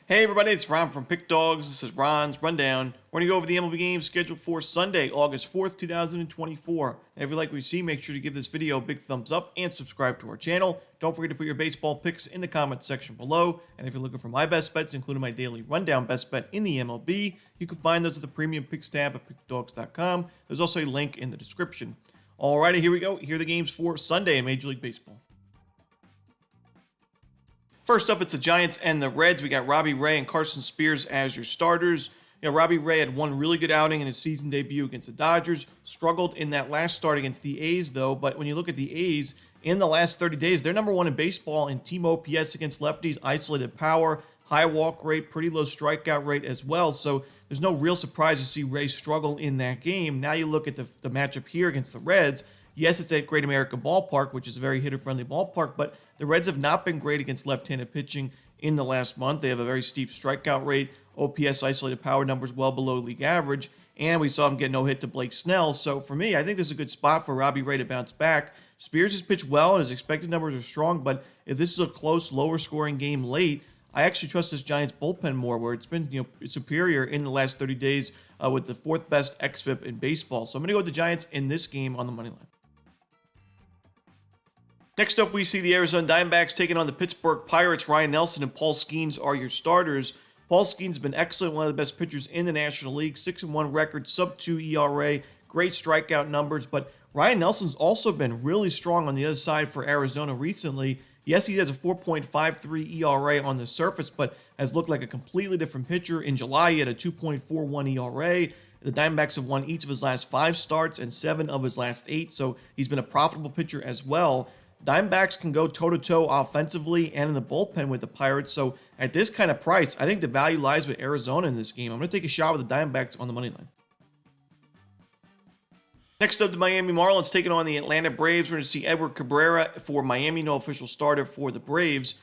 Hey everybody, it's Ron from Pick Dawgz. This is Ron's Rundown. We're going to go over the MLB games scheduled for Sunday, August 4th, 2024. And if you like what you see, make sure to give this video a big thumbs up and subscribe to our channel. Don't forget to put your baseball picks in the comments section below. And if you're looking for my best bets, including my daily rundown best bet in the MLB, you can find those at the premium picks tab at pickdawgz.com. There's also a link in the description. Alrighty, here we go. Here are the games for Sunday in Major League Baseball. First up, it's the Giants and the Reds. We got Robbie Ray and Carson Spears as your starters. Robbie Ray had one really good outing in his season debut against the Dodgers. Struggled in that last start against the A's, though. But when you look at the A's, in the last 30 days, they're number one in baseball in team OPS against lefties, isolated power, high walk rate, pretty low strikeout rate as well. So there's no real surprise to see Ray struggle in that game. Now you look at the matchup here against the Reds. Yes, it's at Great American Ballpark, which is a very hitter-friendly ballpark, but the Reds have not been great against left-handed pitching in the last month. They have a very steep strikeout rate, OPS isolated power numbers well below league average, and we saw him get no hit to Blake Snell. So for me, I think this is a good spot for Robbie Ray to bounce back. Spears has pitched well, and his expected numbers are strong, but if this is a close, lower-scoring game late, I actually trust this Giants bullpen more, where it's been superior in the last 30 days with the fourth best xFIP in baseball. So I'm going to go with the Giants in this game on the money line. Next up, we see the Arizona Diamondbacks taking on the Pittsburgh Pirates. Ryan Nelson and Paul Skeens are your starters. Paul Skeens has been excellent, one of the best pitchers in the National League. 6-1 record, sub-2 ERA, great strikeout numbers. But Ryan Nelson's also been really strong on the other side for Arizona recently. Yes, he has a 4.53 ERA on the surface, but has looked like a completely different pitcher. In July, he had a 2.41 ERA. The Diamondbacks have won each of his last 5 starts and 7 of his last 8, so he's been a profitable pitcher as well. Diamondbacks can go toe-to-toe offensively and in the bullpen with the Pirates. So at this kind of price, I think the value lies with Arizona in this game. I'm going to take a shot with the Diamondbacks on the money line. Next up, the Miami Marlins taking on the Atlanta Braves. We're going to see Edward Cabrera for Miami, no official starter for the Braves.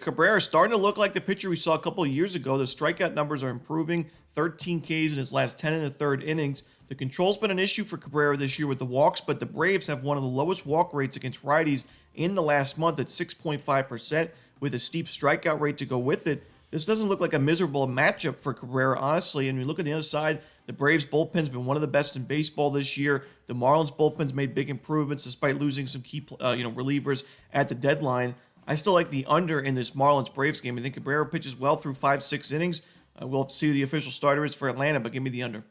Cabrera is starting to look like the pitcher we saw a couple of years ago. The strikeout numbers are improving. 13 Ks in his last 10 and a third innings. The control's been an issue for Cabrera this year with the walks, but the Braves have one of the lowest walk rates against righties in the last month at 6.5%, with a steep strikeout rate to go with it. This doesn't look like a miserable matchup for Cabrera, honestly. And we look at the other side, the Braves bullpen's been one of the best in baseball this year. The Marlins bullpen's made big improvements despite losing some key relievers at the deadline. I still like the under in this Marlins-Braves game. I think Cabrera pitches well through 5-6 innings. We'll have to see who the official starter is for Atlanta, but give me the under.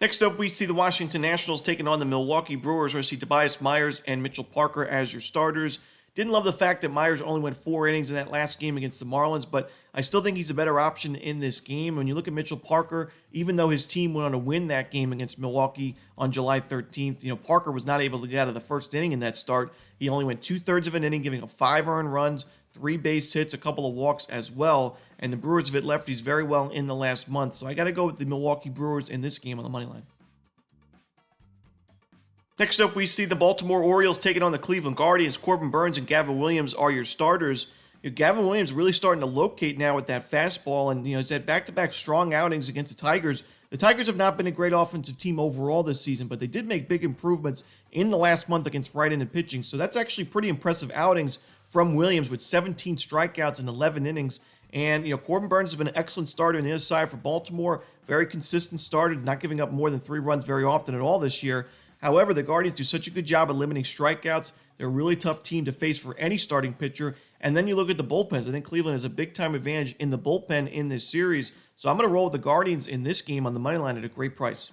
Next up, we see the Washington Nationals taking on the Milwaukee Brewers. We're going to see Tobias Myers and Mitchell Parker as your starters. Didn't love the fact that Myers only went 4 innings in that last game against the Marlins, but I still think he's a better option in this game. When you look at Mitchell Parker, even though his team went on to win that game against Milwaukee on July 13th, Parker was not able to get out of the first inning in that start. He only went 2/3 of an inning, giving up 5 earned runs, 3 base hits, a couple of walks as well. And the Brewers have hit lefties very well in the last month. So I got to go with the Milwaukee Brewers in this game on the money line. Next up, we see the Baltimore Orioles taking on the Cleveland Guardians. Corbin Burnes and Gavin Williams are your starters. Gavin Williams really starting to locate now with that fastball, and he's had back-to-back strong outings against the Tigers. The Tigers have not been a great offensive team overall this season, but they did make big improvements in the last month against right-handed pitching. So that's actually pretty impressive outings from Williams with 17 strikeouts in 11 innings. And, Corbin Burnes has been an excellent starter on the other side for Baltimore. Very consistent starter, not giving up more than 3 runs very often at all this year. However, the Guardians do such a good job of limiting strikeouts. They're a really tough team to face for any starting pitcher. And then you look at the bullpens. I think Cleveland has a big-time advantage in the bullpen in this series. So I'm going to roll with the Guardians in this game on the money line at a great price.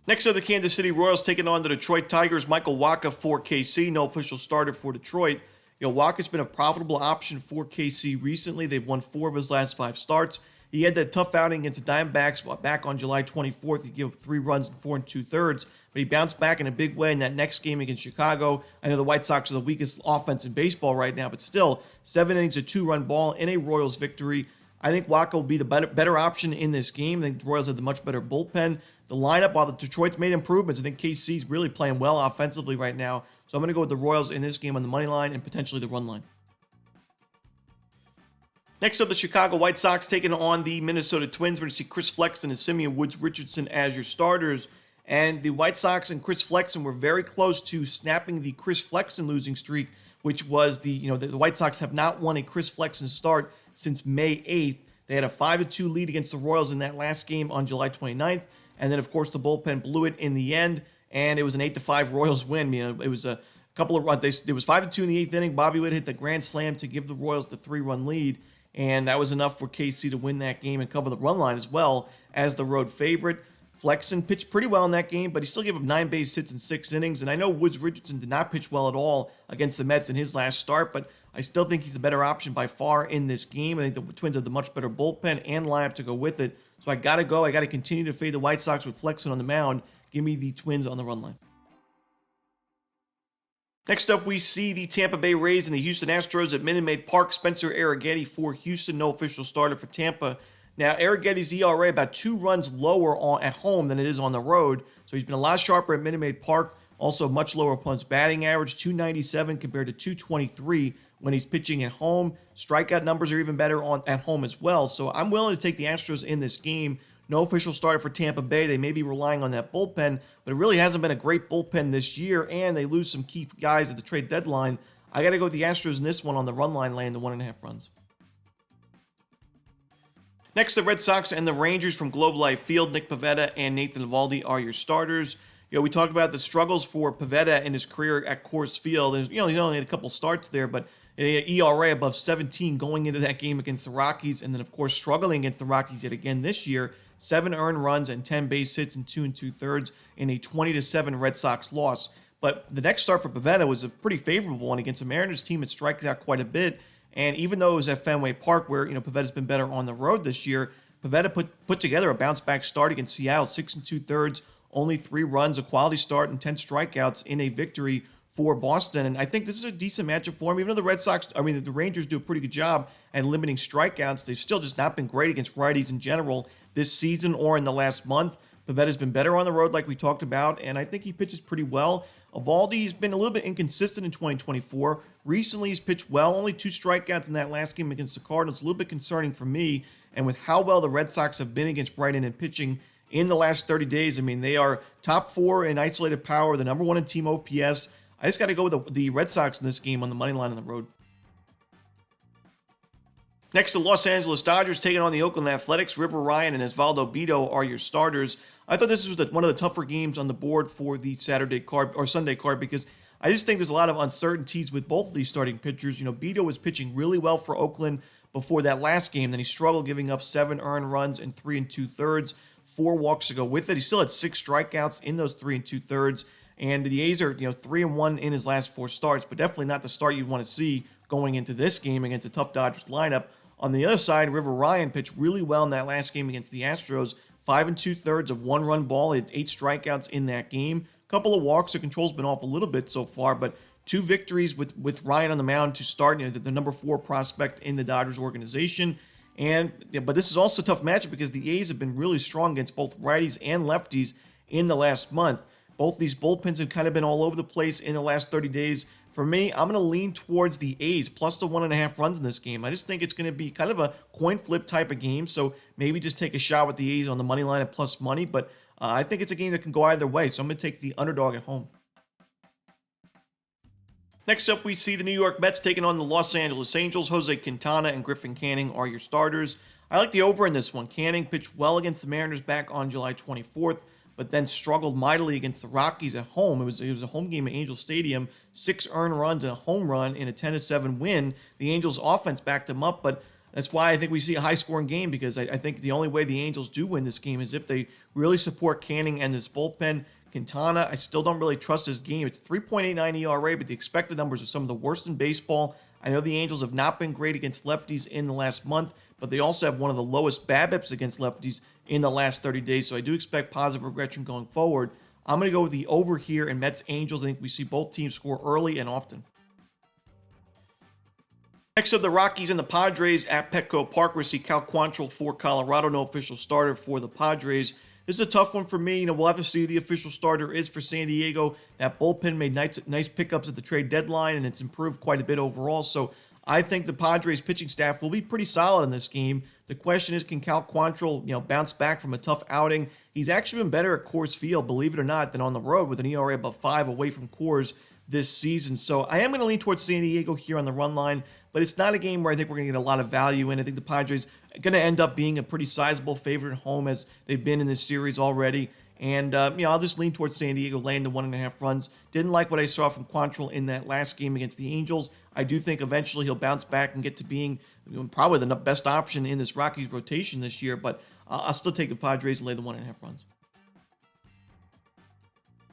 Next up, the Kansas City Royals taking on the Detroit Tigers. Michael Wacha for KC, no official starter for Detroit. Wacha's been a profitable option for KC recently. They've won 4 of his last 5 starts. He had that tough outing against the Diamondbacks back on July 24th. He gave up 3 runs in 4 2/3, but he bounced back in a big way in that next game against Chicago. I know the White Sox are the weakest offense in baseball right now, but still, 7 innings, a 2-run ball in a Royals victory. I think Wacha will be the better option in this game. I think the Royals have the much better bullpen. The lineup, while the Detroit's made improvements, I think KC's really playing well offensively right now. So I'm going to go with the Royals in this game on the money line and potentially the run line. Next up, the Chicago White Sox taking on the Minnesota Twins. We're going to see Chris Flexen and Simeon Woods Richardson as your starters. And the White Sox and Chris Flexen were very close to snapping the Chris Flexen losing streak which was the White Sox have not won a Chris Flexen start since May 8th. They had a 5-2 lead against the Royals in that last game on July 29th. And then, of course, the bullpen blew it in the end, and it was an 8-5 Royals win. It was a couple of runs. It was 5-2 in the 8th inning. Bobby Witt hit the grand slam to give the Royals the 3-run lead, and that was enough for KC to win that game and cover the run line as well as the road favorite. Flexen pitched pretty well in that game, but he still gave up 9 base hits in 6 innings. And I know Woods Richardson did not pitch well at all against the Mets in his last start, but I still think he's a better option by far in this game. I think the Twins have the much better bullpen and lineup to go with it. So I got to go. I got to continue to fade the White Sox with Flexen on the mound. Give me the Twins on the run line. Next up, we see the Tampa Bay Rays and the Houston Astros at Minute Maid Park. Spencer Arrighetti for Houston, no official starter for Tampa. Now, Arrighetti's ERA about 2 runs lower at home than it is on the road, so he's been a lot sharper at Minute Maid Park. Also, much lower opponent's batting average, 297 compared to 223 when he's pitching at home. Strikeout numbers are even better at home as well, so I'm willing to take the Astros in this game. No official starter for Tampa Bay. They may be relying on that bullpen, but it really hasn't been a great bullpen this year, and they lose some key guys at the trade deadline. I got to go with the Astros in this one on the run line, laying the 1.5 runs. Next, the Red Sox and the Rangers from Globe Life Field. Nick Pivetta and Nathan Eovaldi are your starters. We talked about the struggles for Pivetta in his career at Coors Field. And, he only had a couple starts there, but an ERA above 17 going into that game against the Rockies. And then, of course, struggling against the Rockies yet again this year. 7 earned runs and 10 base hits in 2 2/3 in a 20-7 Red Sox loss. But the next start for Pivetta was a pretty favorable one against a Mariners team that strikes out quite a bit. And even though it was at Fenway Park, where Pivetta's been better on the road this year, Pivetta put together a bounce-back start against Seattle, 6 2/3, only 3 runs, a quality start, and 10 strikeouts in a victory for Boston. And I think this is a decent matchup for him. Even though the Rangers do a pretty good job at limiting strikeouts, they've still just not been great against righties in general this season or in the last month. Pivetta's been better on the road, like we talked about, and I think he pitches pretty well. Eovaldi's been a little bit inconsistent in 2024. Recently, he's pitched well, only 2 strikeouts in that last game against the Cardinals. A little bit concerning for me, and with how well the Red Sox have been against right-handed pitching in the last 30 days, they are top 4 in isolated power, the number 1 in team OPS. I just got to go with the Red Sox in this game on the money line on the road. Next, the Los Angeles Dodgers taking on the Oakland Athletics. River Ryan and Osvaldo Bido are your starters. I thought this was one of the tougher games on the board for the Saturday card or Sunday card because I just think there's a lot of uncertainties with both of these starting pitchers. Bido was pitching really well for Oakland before that last game. Then he struggled, giving up 7 earned runs in 3 2/3, 4 walks to go with it. He still had 6 strikeouts in those 3 2/3. And the A's are 3-1 in his last 4 starts, but definitely not the start you'd want to see going into this game against a tough Dodgers lineup. On the other side, River Ryan pitched really well in that last game against the Astros. 5 2/3 of 1-run ball. He had 8 strikeouts in that game. A couple of walks. The control's been off a little bit so far, but 2 victories with Ryan on the mound to start. The number 4 prospect in the Dodgers organization. But this is also a tough matchup because the A's have been really strong against both righties and lefties in the last month. Both these bullpens have kind of been all over the place in the last 30 days. For me, I'm going to lean towards the A's plus the 1.5 runs in this game. I just think it's going to be kind of a coin flip type of game, so maybe just take a shot with the A's on the money line at plus money, but I think it's a game that can go either way, so I'm going to take the underdog at home. Next up, we see the New York Mets taking on the Los Angeles Angels. Jose Quintana and Griffin Canning are your starters. I like the over in this one. Canning pitched well against the Mariners back on July 24th. But then struggled mightily against the Rockies at home. It was a home game at Angel Stadium, 6 earned runs and a home run in a 10-7 win. The Angels' offense backed them up, but that's why I think we see a high-scoring game because I think the only way the Angels do win this game is if they really support Canning and this bullpen. Quintana, I still don't really trust his game. It's 3.89 ERA, but the expected numbers are some of the worst in baseball. I know the Angels have not been great against lefties in the last month, but they also have one of the lowest BABIPs against lefties in the last 30 days, so I do expect positive regression going forward. I'm going to go with the over here in Mets-Angels. I think we see both teams score early and often. Next up, the Rockies and the Padres at Petco Park. We see Cal Quantrill for Colorado, no official starter for the Padres. This is a tough one for me. We'll have to see who the official starter is for San Diego. That bullpen made nice pickups at the trade deadline, and it's improved quite a bit overall, so I think the Padres pitching staff will be pretty solid in this game. The question is, can Cal Quantrill, bounce back from a tough outing? He's actually been better at Coors Field, believe it or not, than on the road with an ERA above 5 away from Coors. this season. So I am going to lean towards San Diego here on the run line, but it's not a game where I think we're going to get a lot of value in. I think the Padres are going to end up being a pretty sizable favorite at home, as they've been in this series already. And, I'll just lean towards San Diego laying the 1.5 runs. Didn't like what I saw from Quantrill in that last game against the Angels. I do think eventually he'll bounce back and get to being probably the best option in this Rockies rotation this year, but I'll still take the Padres and lay the 1.5 runs.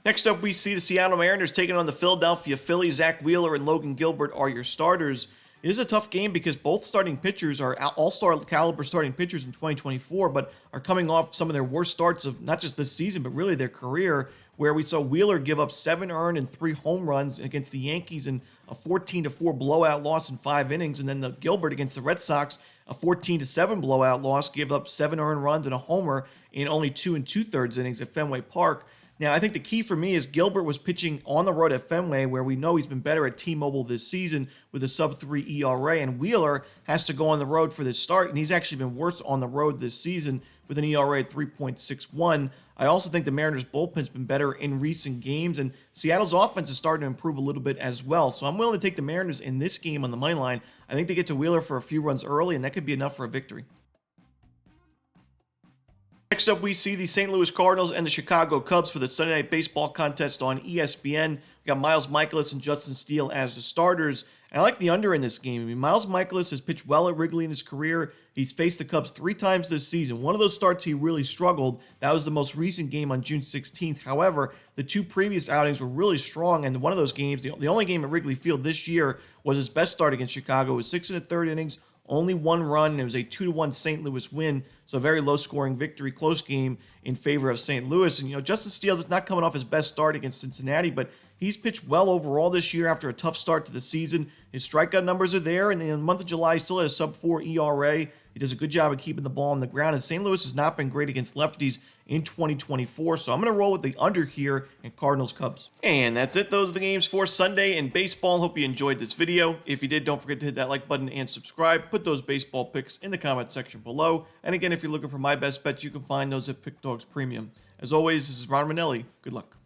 Next up, we see the Seattle Mariners taking on the Philadelphia Phillies. Zach Wheeler and Logan Gilbert are your starters. It is a tough game because both starting pitchers are all-star caliber starting pitchers in 2024, but are coming off some of their worst starts of not just this season, but really their career, where we saw Wheeler give up 7 earned and 3 home runs against the Yankees in a 14-4 blowout loss in 5 innings, and then the Gilbert against the Red Sox, a 14-7 blowout loss, gave up 7 earned runs and a homer in only 2 2/3 innings at Fenway Park. Now, I think the key for me is Gilbert was pitching on the road at Fenway, where we know he's been better at T-Mobile this season with a sub-3 ERA, and Wheeler has to go on the road for this start, and he's actually been worse on the road this season with an ERA at 3.61. I also think the Mariners' bullpen's been better in recent games, and Seattle's offense is starting to improve a little bit as well. So I'm willing to take the Mariners in this game on the money line. I think they get to Wheeler for a few runs early, and that could be enough for a victory. Next up, we see the St. Louis Cardinals and the Chicago Cubs for the Sunday Night Baseball contest on ESPN. We got Miles Mikolas and Justin Steele as the starters. And I like the under in this game. I mean, Miles Mikolas has pitched well at Wrigley in his career. He's faced the Cubs 3 times this season. One of those starts he really struggled. That was the most recent game on June 16th. However, the 2 previous outings were really strong, and one of those games, the only game at Wrigley Field this year, was his best start against Chicago. It was 6 1/3 innings, only 1 run, and it was a 2-1 St. Louis win. So a very low-scoring victory, close game in favor of St. Louis. And, Justin Steele is not coming off his best start against Cincinnati, but he's pitched well overall this year after a tough start to the season. His strikeout numbers are there, and in the month of July, he still has a sub-4 ERA. He does a good job of keeping the ball on the ground, and St. Louis has not been great against lefties in 2024. So I'm going to roll with the under here in Cardinals-Cubs. And that's it. Those are the games for Sunday in baseball. Hope you enjoyed this video. If you did, don't forget to hit that like button and subscribe. Put those baseball picks in the comment section below. And again, if you're looking for my best bets, you can find those at Pickdawgz Premium. As always, this is Romanelli. Good luck.